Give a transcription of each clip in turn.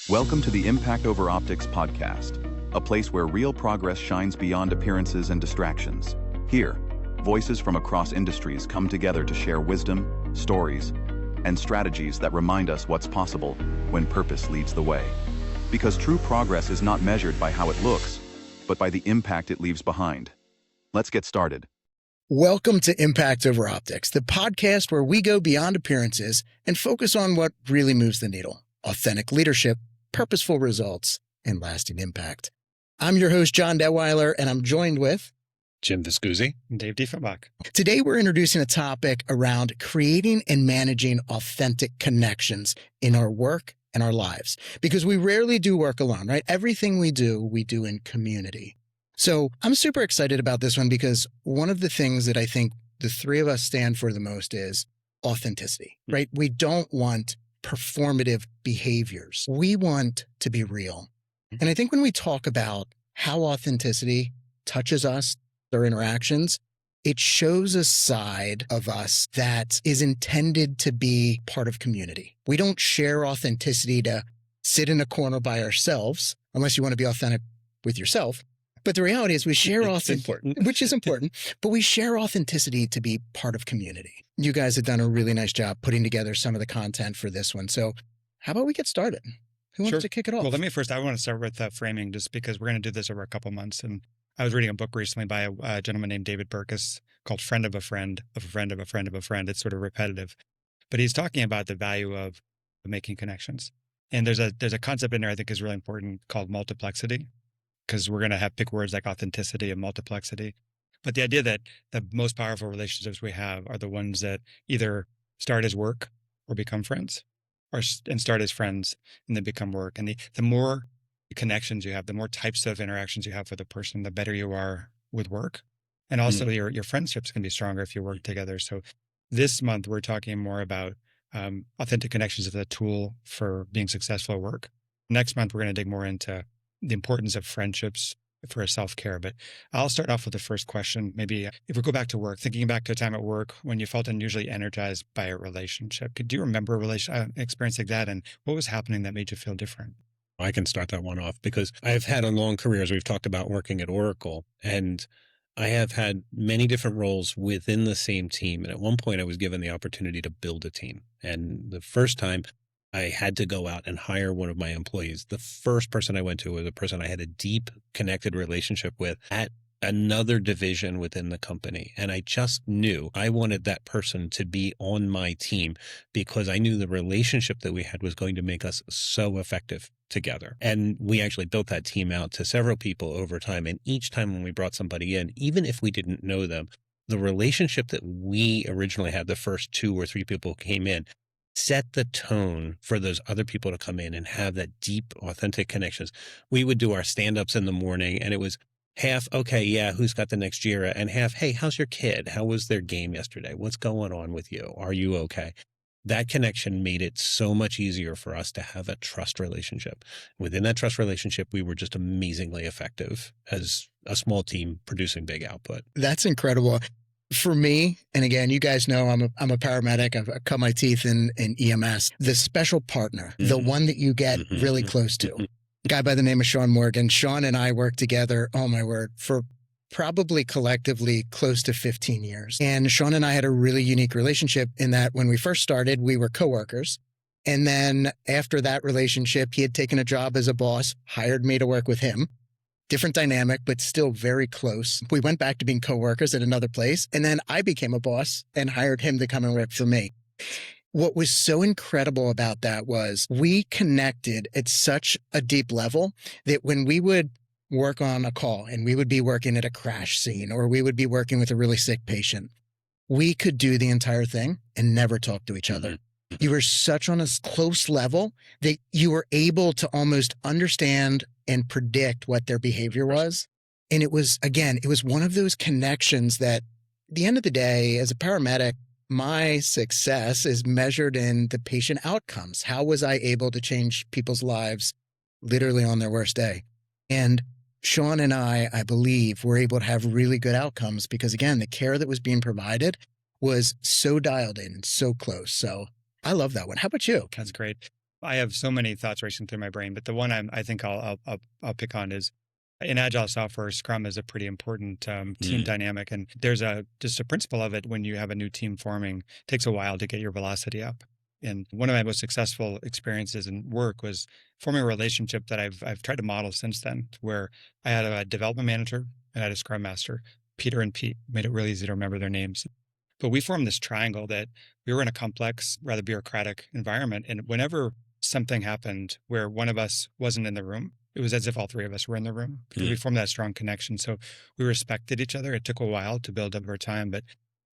Welcome to the Impact Over Optics podcast, a place where real progress shines beyond appearances and distractions. Here, voices from across industries come together to share wisdom, stories, and strategies that remind us what's possible when purpose leads the way. Because true progress is not measured by how it looks, but by the impact it leaves behind. Let's get started. Welcome to Impact Over Optics, the podcast where we go beyond appearances and focus on what really moves the needle: authentic leadership, purposeful results, and lasting impact. I'm your host, Jon Detweiler, and I'm joined with Jim Viscusi and Dave Dieffenbach. Today, we're introducing a topic around creating and managing authentic connections in our work and our lives, because we rarely do work alone, right? Everything we do in community. So I'm super excited about this one because one of the things that I think the three of us stand for the most is authenticity, right? We don't want performative behaviors. We want to be real. And I think when we talk about how authenticity touches us, our interactions, it shows a side of us that is intended to be part of community. We don't share authenticity to sit in a corner by ourselves, unless you want to be authentic with yourself. But the reality is we share authenticity, which is important, but we share authenticity to be part of community. You guys have done a really nice job putting together some of the content for this one. So how about we get started? Who wants to kick it off? Well, I want to start with framing, just because we're going to do this over a couple months. And I was reading a book recently by a gentleman named David Burkus called Friend of a Friend, of a Friend of a Friend of a Friend. It's sort of repetitive, but he's talking about the value of making connections. And there's a concept in there I think is really important called multiplexity, because we're going to have pick words like authenticity and multiplexity. But the idea that the most powerful relationships we have are the ones that either start as work or become friends, and start as friends and then become work. And the more connections you have, the more types of interactions you have with a person, the better you are with work. And also your friendships can be stronger if you work together. So this month, we're talking more about authentic connections as a tool for being successful at work. Next month, we're going to dig more into the importance of friendships for self-care. But I'll start off with the first question. Maybe if we go back to work, thinking back to a time at work when you felt unusually energized by a relationship. Do you remember an experience like that? And what was happening that made you feel different? I can start that one off because I've had a long career, as we've talked about, working at Oracle, and I have had many different roles within the same team. And at one point I was given the opportunity to build a team. And the first time I had to go out and hire one of my employees, the first person I went to was a person I had a deep connected relationship with at another division within the company. And I just knew I wanted that person to be on my team because I knew the relationship that we had was going to make us so effective together. And we actually built that team out to several people over time. And each time when we brought somebody in, even if we didn't know them, the relationship that we originally had, the first 2 or 3 people who came in, set the tone for those other people to come in and have that deep, authentic connections. We would do our stand-ups in the morning, and it was half, okay, yeah, who's got the next Jira? And half, hey, how's your kid? How was their game yesterday? What's going on with you? Are you okay? That connection made it so much easier for us to have a trust relationship. Within that trust relationship, we were just amazingly effective as a small team producing big output. That's incredible. For me, and again, you guys know I'm a paramedic. I've cut my teeth in EMS. The special partner, the one that you get really close to, a guy by the name of Sean Morgan. Sean and I worked together, oh my word, for probably collectively close to 15 years. And Sean and I had a really unique relationship in that when we first started, we were coworkers. And then after that relationship, he had taken a job as a boss, hired me to work with him. Different dynamic, but still very close. We went back to being coworkers at another place. And then I became a boss and hired him to come and work for me. What was so incredible about that was we connected at such a deep level that when we would work on a call and we would be working at a crash scene or we would be working with a really sick patient, we could do the entire thing and never talk to each other. You were such on a close level that you were able to almost understand and predict what their behavior was. And it was one of those connections that at the end of the day, as a paramedic, my success is measured in the patient outcomes. How was I able to change people's lives literally on their worst day? And Sean and I believe, were able to have really good outcomes because, again, the care that was being provided was so dialed in and so close. So I love that one. How about you? That's great. I have so many thoughts racing through my brain, but the one I think I'll pick on is in agile software, Scrum is a pretty important team dynamic, and there's just a principle of it. When you have a new team forming, it takes a while to get your velocity up. And one of my most successful experiences in work was forming a relationship that I've tried to model since then, where I had a development manager and I had a Scrum master, Peter and Pete. Made it really easy to remember their names. But we formed this triangle that we were in a complex, rather bureaucratic environment, and whenever something happened where one of us wasn't in the room, it was as if all three of us were in the room because we formed that strong connection. So we respected each other. It took a while to build up over time, but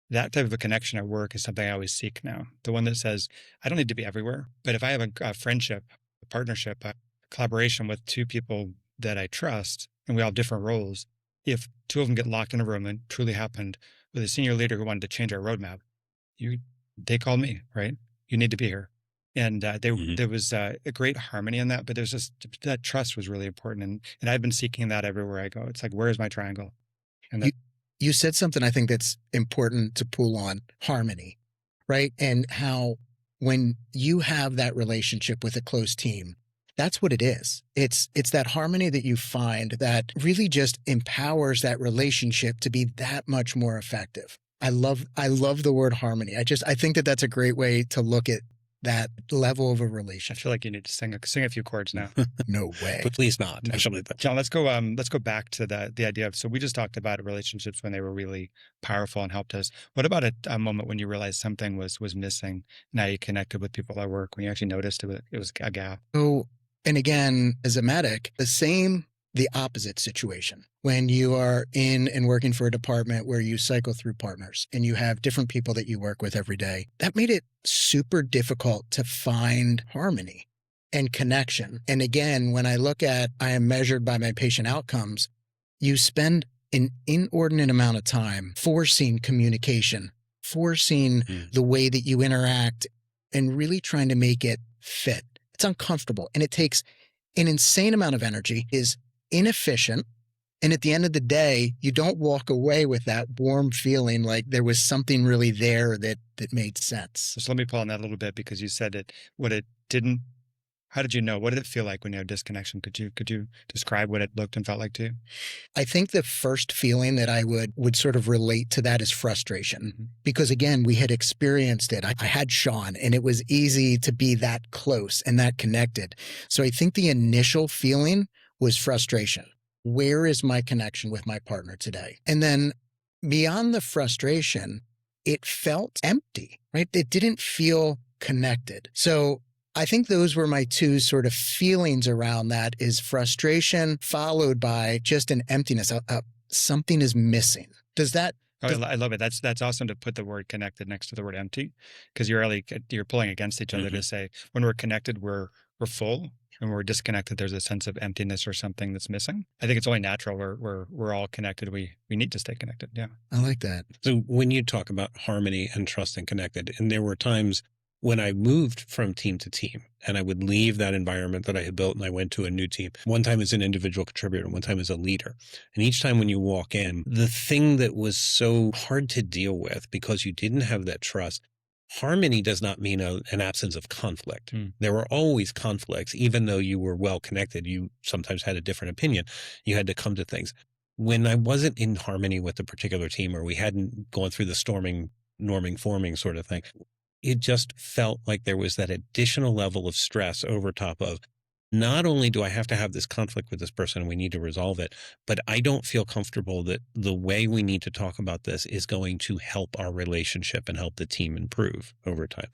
that type of a connection at work is something I always seek now. The one that says, I don't need to be everywhere, but if I have a friendship, a partnership, a collaboration with two people that I trust, and we all have different roles, if two of them get locked in a room, and truly happened with a senior leader who wanted to change our roadmap, they called me, right? You need to be here. And there was a great harmony in that, but there's just that trust was really important. And I've been seeking that everywhere I go. It's like, where's my triangle? And you said something I think that's important to pull on, harmony, right? And how when you have that relationship with a close team, that's what it is. It's that harmony that you find that really just empowers that relationship to be that much more effective. I love the word harmony. I think that that's a great way to look at that level of a I relationship. feel like you need to sing a few chords now. No way. But please not. Actually, Jon, let's go back to the idea of, so we just talked about relationships when they were really powerful and helped us. What about a moment when you realized something was missing? Now you connected with people at work when you actually noticed it was a gap. So, and again, as a medic, the opposite situation. When you are in and working for a department where you cycle through partners and you have different people that you work with every day, that made it super difficult to find harmony and connection. And again, when I look at, I am measured by my patient outcomes, you spend an inordinate amount of time forcing communication, forcing the way that you interact, and really trying to make it fit. It's uncomfortable, and it takes an insane amount of energy, is inefficient. And at the end of the day, you don't walk away with that warm feeling like there was something really there that made sense. So let me pull on that a little bit, because you said it, how did you know? What did it feel like when you have disconnection? Could you describe what it looked and felt like to you? I think the first feeling that I would sort of relate to that is frustration, because again, we had experienced it. I had Sean, and it was easy to be that close and that connected. So I think the initial feeling was frustration. Where is my connection with my partner today? And then beyond the frustration, it felt empty, right? It didn't feel connected. So I think those were my two sort of feelings around that, is frustration followed by just an emptiness. Something is missing. Does that? I love it. That's awesome to put the word connected next to the word empty, because you're pulling against each other to say, when we're connected, we're full. And when we're disconnected, there's a sense of emptiness or something that's missing. I think it's only natural. We're all connected. We need to stay connected. Yeah. I like that. So when you talk about harmony and trust and connected, and there were times when I moved from team to team and I would leave that environment that I had built and I went to a new team, one time as an individual contributor and one time as a leader. And each time when you walk in, the thing that was so hard to deal with because you didn't have that trust, harmony does not mean an absence of conflict. There were always conflicts, even though you were well connected. You sometimes had a different opinion. You had to come to things. When I wasn't in harmony with a particular team, or we hadn't gone through the norming, forming sort of thing, it just felt like there was that additional level of stress over top of, not only do I have to have this conflict with this person and we need to resolve it, but I don't feel comfortable that the way we need to talk about this is going to help our relationship and help the team improve over time.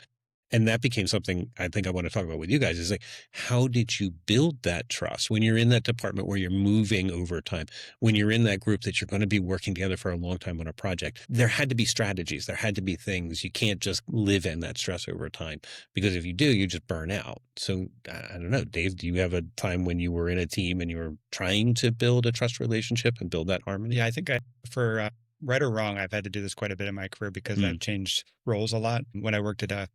And that became something I think I want to talk about with you guys, is like, how did you build that trust when you're in that department where you're moving over time, when you're in that group that you're going to be working together for a long time on a project? There had to be strategies. There had to be things. You can't just live in that stress over time, because if you do, you just burn out. So I don't know, Dave, do you have a time when you were in a team and you were trying to build a trust relationship and build that harmony? Yeah, I think for right or wrong, I've had to do this quite a bit in my career, because I've changed roles a lot. When I worked at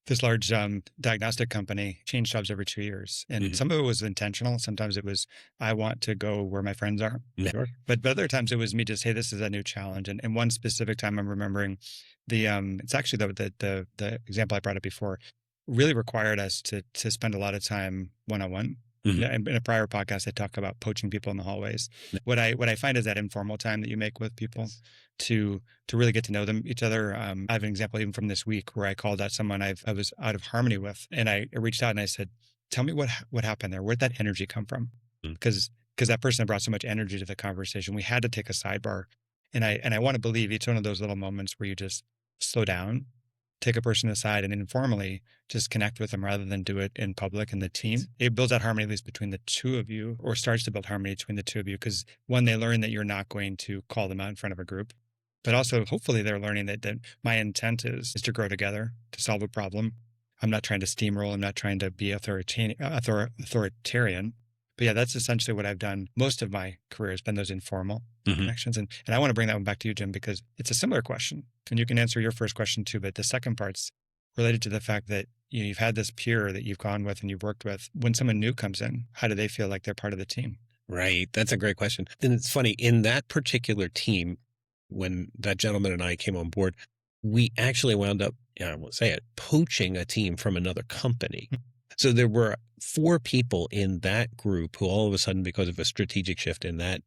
this large diagnostic company, changed jobs every 2 years. And some of it was intentional. Sometimes it was, I want to go where my friends are. Sure. But other times it was me just, hey, this is a new challenge. And one specific time I'm remembering it's actually the example I brought up before. really required us to spend a lot of time one-on-one. In a prior podcast, I talk about poaching people in the hallways. What I find is that informal time that you make with people to really get to know each other. I have an example even from this week where I called out someone I was out of harmony with, and I reached out and I said, "Tell me what happened there. Where'd that energy come from?" Because that person brought so much energy to the conversation. We had to take a sidebar, and I want to believe each one of those little moments where you just slow down, take a person aside, and informally just connect with them rather than do it in public in the team. It builds that harmony, at least between the two of you, or starts to build harmony between the two of you. Because one, they learn that you're not going to call them out in front of a group, but also hopefully they're learning that my intent is to grow together, to solve a problem. I'm not trying to steamroll. I'm not trying to be authoritarian. But yeah, that's essentially what I've done. Most of my career has been those informal connections. And I want to bring that one back to you, Jim, because it's a similar question. And you can answer your first question too, but the second part's related to the fact that you've had this peer that you've gone with and you've worked with. When someone new comes in, how do they feel like they're part of the team? Right. That's a great question. And it's funny, in that particular team, when that gentleman and I came on board, we actually wound up, I won't say it, poaching a team from another company. So there were 4 people in that group who all of a sudden, because of a strategic shift in that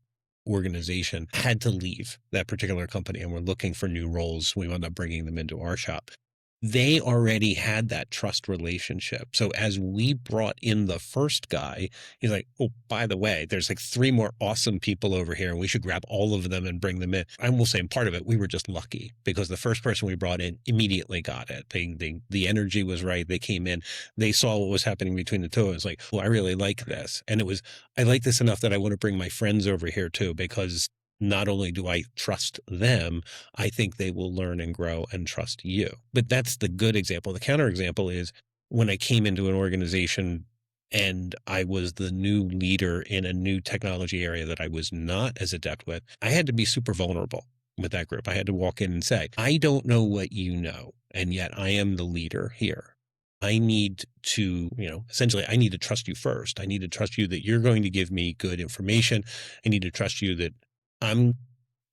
organization, had to leave that particular company and were looking for new roles. We wound up bringing them into our shop. They already had that trust relationship. So as we brought in the first guy, he's like, "Oh, by the way, there's like 3 more awesome people over here, and we should grab all of them and bring them in." I will say, part of it, we were just lucky because the first person we brought in immediately got it. The energy was right. They came in, they saw what was happening between the two. It was like, "Well, I really like this." And I like this enough that I want to bring my friends over here too, because not only do I trust them, I think they will learn and grow and trust you. But that's the good example. The counter example is when I came into an organization and I was the new leader in a new technology area that I was not as adept with, I had to be super vulnerable with that group. I had to walk in and say, "I don't know what you know, and yet I am the leader here. I need to, essentially, I need to trust you first. I need to trust you that you're going to give me good information. I need to trust you that I'm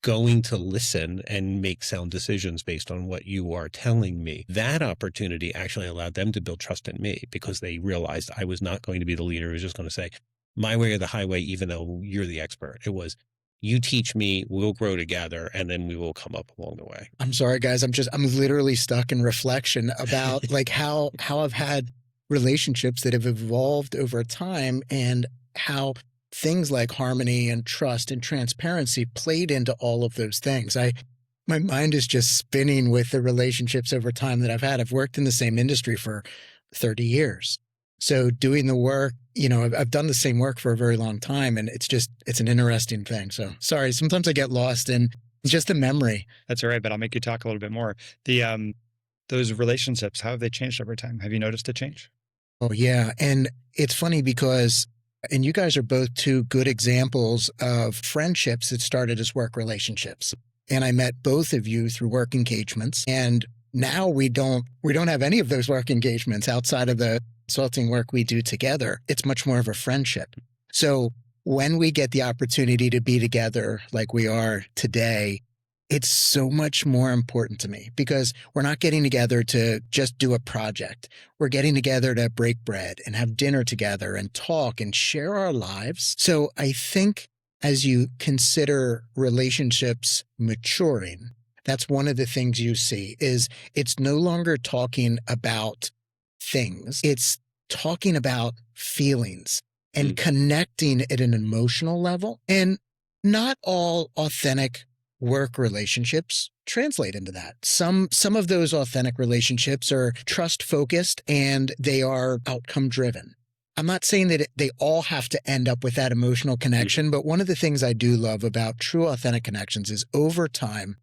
going to listen and make sound decisions based on what you are telling me." That opportunity actually allowed them to build trust in me because they realized I was not going to be the leader who was just going to say, "My way or the highway," even though you're the expert. It was, "You teach me, we'll grow together, and then we will come up along the way." I'm sorry, guys. I'm literally stuck in reflection about like how I've had relationships that have evolved over time and how things like harmony and trust and transparency played into all of those things. My mind is just spinning with the relationships over time that I've had. I've worked in the same industry for 30 years. So doing the work, I've done the same work for a very long time, and it's an interesting thing. So sorry, sometimes I get lost in just the memory. That's all right, but I'll make you talk a little bit more. Those relationships, how have they changed over time? Have you noticed a change? Oh, yeah. And it's funny because you guys are both 2 good examples of friendships that started as work relationships. And I met both of you through work engagements. And now we don't have any of those work engagements outside of the consulting work we do together. It's much more of a friendship. So when we get the opportunity to be together like we are today, it's so much more important to me because we're not getting together to just do a project. We're getting together to break bread and have dinner together and talk and share our lives. So I think as you consider relationships maturing, that's one of the things you see is it's no longer talking about things. It's talking about feelings and connecting at an emotional level. And not all authentic work relationships translate into that. Some of those authentic relationships are trust focused and they are outcome driven. I'm not saying that they all have to end up with that emotional connection, but one of the things I do love about true authentic connections is over time,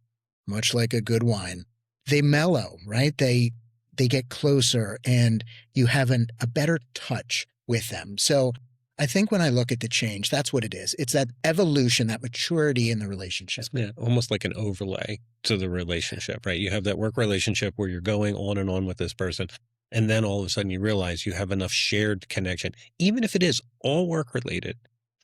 much like a good wine, they mellow, right? They get closer and you have a better touch with them. So I think when I look at the change, that's what it is. It's that evolution, that maturity in the relationship. Yeah, almost like an overlay to the relationship, right? You have that work relationship where you're going on and on with this person. And then all of a sudden you realize you have enough shared connection, even if it is all work related.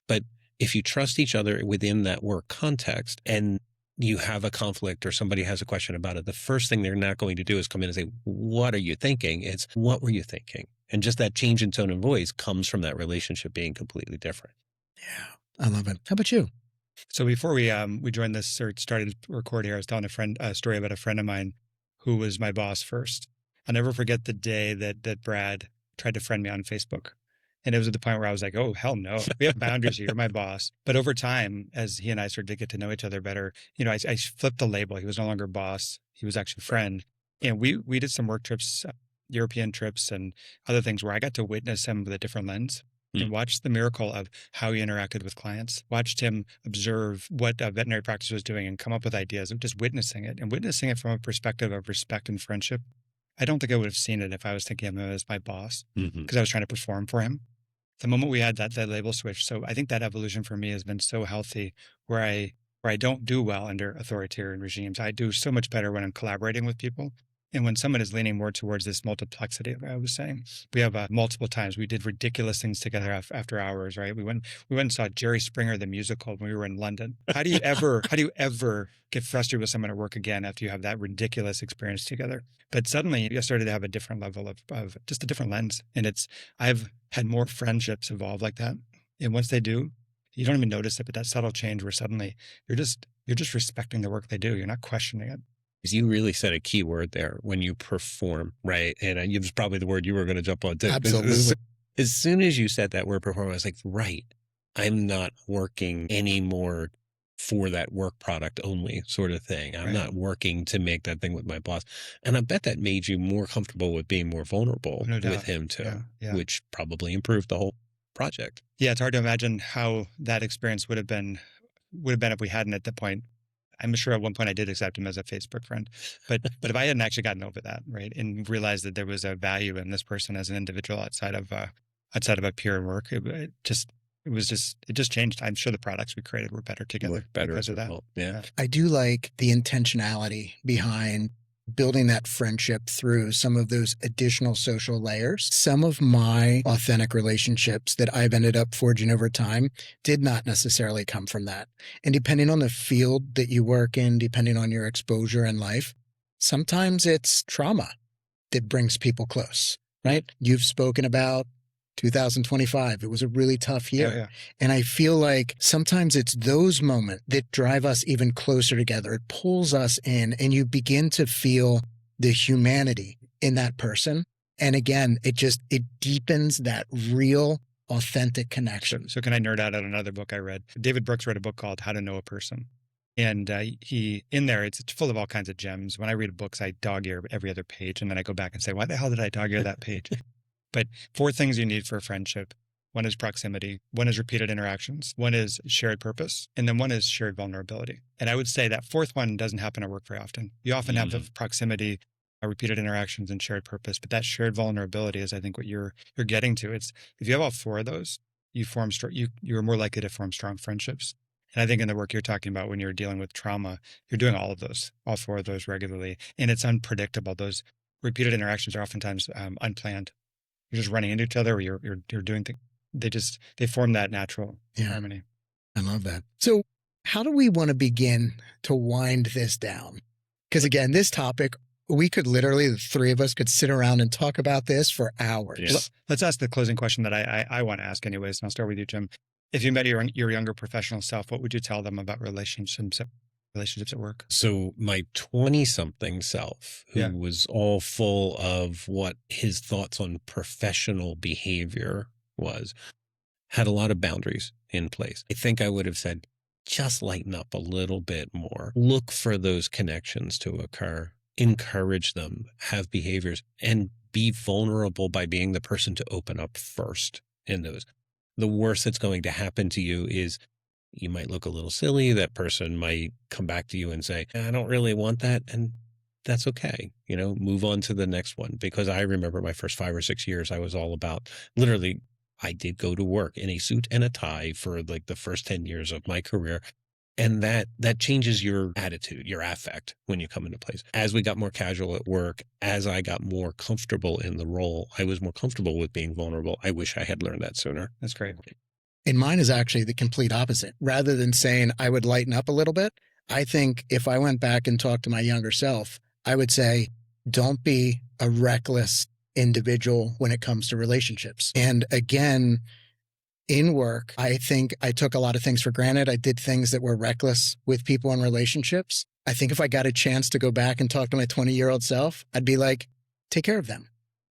But if you trust each other within that work context and you have a conflict or somebody has a question about it, the first thing they're not going to do is come in and say, what are you thinking? It's what were you thinking? And just that change in tone and voice comes from that relationship being completely different. Yeah, I love it. How about you? So before we joined this or started to record here, I was telling a story about a friend of mine who was my boss first. I'll never forget the day that Brad tried to friend me on Facebook. And it was at the point where I was like, oh, hell no, we have boundaries here. You're my boss. But over time, as he and I started to get to know each other better, I flipped the label. He was no longer boss. He was actually friend. And we did some work trips, European trips and other things where I got to witness him with a different lens and watched the miracle of how he interacted with clients, watched him observe what veterinary practice was doing and come up with ideas of just witnessing it and witnessing it from a perspective of respect and friendship. I don't think I would have seen it if I was thinking of him as my boss because I was trying to perform for him. The moment we had that label switch. So I think that evolution for me has been so healthy where I don't do well under authoritarian regimes. I do so much better when I'm collaborating with people. And when someone is leaning more towards this multiplexity, like I was saying, we have multiple times we did ridiculous things together after hours, right? We went and saw Jerry Springer, the musical, when we were in London. How do you ever get frustrated with someone at work again after you have that ridiculous experience together? But suddenly you started to have a different level of just a different lens. And I've had more friendships evolve like that. And once they do, you don't even notice it, but that subtle change where suddenly you're just respecting the work they do. You're not questioning it. You really said a key word there when you perform, right? And it was probably the word you were going to jump on too. Absolutely. As soon as you said that word perform, I was like, right, I'm not working anymore for that work product only sort of thing. I'm not working to make that thing with my boss. And I bet that made you more comfortable with being more vulnerable with him too, which probably improved the whole project. Yeah, it's hard to imagine how that experience would have been if we hadn't at that point. I'm sure at one point I did accept him as a Facebook friend, but if I hadn't actually gotten over that, right, and realized that there was a value in this person as an individual outside of a pure work, it just changed. I'm sure the products we created were better together because of that. Yeah, I do like the intentionality behind building that friendship through some of those additional social layers. Some of my authentic relationships that I've ended up forging over time did not necessarily come from that. And depending on the field that you work in, depending on your exposure in life, sometimes it's trauma that brings people close, right? You've spoken about 2025. It was a really tough year. Yeah. And I feel like sometimes it's those moments that drive us even closer together. It pulls us in and you begin to feel the humanity in that person. And again, it deepens that real, authentic connection. So can I nerd out on another book I read? David Brooks wrote a book called How to Know a Person. And it's full of all kinds of gems. When I read books, I dog ear every other page. And then I go back and say, why the hell did I dog ear that page? But 4 things you need for a friendship. One is proximity. One is repeated interactions. One is shared purpose. And then one is shared vulnerability. And I would say that 4th one doesn't happen at work very often. You often have the proximity, repeated interactions, and shared purpose. But that shared vulnerability is, I think, what you're getting to. It's if you have all 4 of those, you're more likely to form strong friendships. And I think in the work you're talking about when you're dealing with trauma, you're doing all 4 of those regularly. And it's unpredictable. Those repeated interactions are oftentimes unplanned. You're just running into each other, or you're doing things. They form that natural harmony. I love that. So how do we want to begin to wind this down? Because again, this topic, we could literally, the 3 of us could sit around and talk about this for hours. Yeah. Let's ask the closing question that I want to ask anyways. And I'll start with you, Jim. If you met your younger professional self, what would you tell them about relationships at work? So my 20-something self, who was all full of what his thoughts on professional behavior was, had a lot of boundaries in place. I think I would have said, just lighten up a little bit more. Look for those connections to occur. Encourage them, have behaviors, and be vulnerable by being the person to open up first in those. The worst that's going to happen to you is you might look a little silly. That person might come back to you and say, I don't really want that. And that's okay. Move on to the next one. Because I remember my first 5 or 6 years, I was all about literally, I did go to work in a suit and a tie for like the first 10 years of my career. And that changes your attitude, your affect when you come into place. As we got more casual at work, as I got more comfortable in the role, I was more comfortable with being vulnerable. I wish I had learned that sooner. That's great. And mine is actually the complete opposite. Rather than saying I would lighten up a little bit, I think if I went back and talked to my younger self, I would say, don't be a reckless individual when it comes to relationships. And again, in work, I think I took a lot of things for granted. I did things that were reckless with people in relationships. I think if I got a chance to go back and talk to my 20-year-old self, I'd be like, take care of them.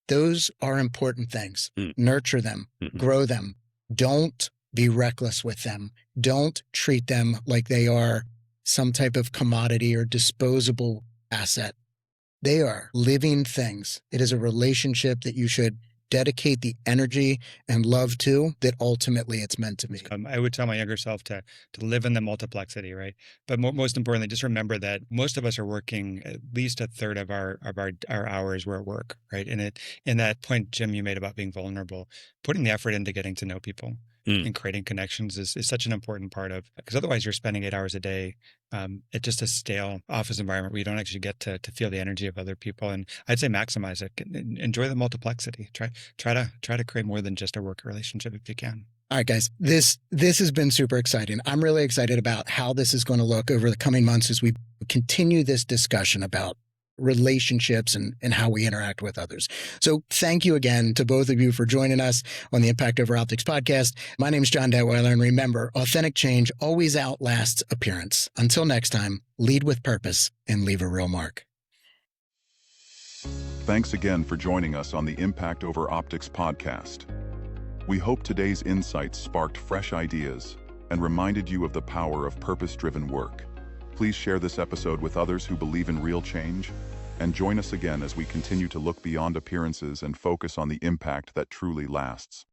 Those are important things. Nurture them, grow them. Don't be reckless with them. Don't treat them like they are some type of commodity or disposable asset. They are living things. It is a relationship that you should dedicate the energy and love to, that ultimately it's meant to be. I would tell my younger self to live in the multiplexity, right? But most importantly, just remember that most of us are working at least a third of our hours we're at work, right? And in that point, Jim, you made about being vulnerable, putting the effort into getting to know people and creating connections is such an important part of, because otherwise you're spending 8 hours a day at just a stale office environment where you don't actually get to feel the energy of other people. And I'd say maximize it. Enjoy the multiplexity. Try to create more than just a work relationship if you can. All right, guys, this has been super exciting. I'm really excited about how this is going to look over the coming months as we continue this discussion about relationships and how we interact with others. So thank you again to both of you for joining us on the Impact Over Optics podcast. My name is Jon Detweiler, and remember, authentic change always outlasts appearance. Until next time, lead with purpose and leave a real mark. Thanks again for joining us on the Impact Over Optics podcast. We hope today's insights sparked fresh ideas and reminded you of the power of purpose-driven work. Please share this episode with others who believe in real change, and join us again as we continue to look beyond appearances and focus on the impact that truly lasts.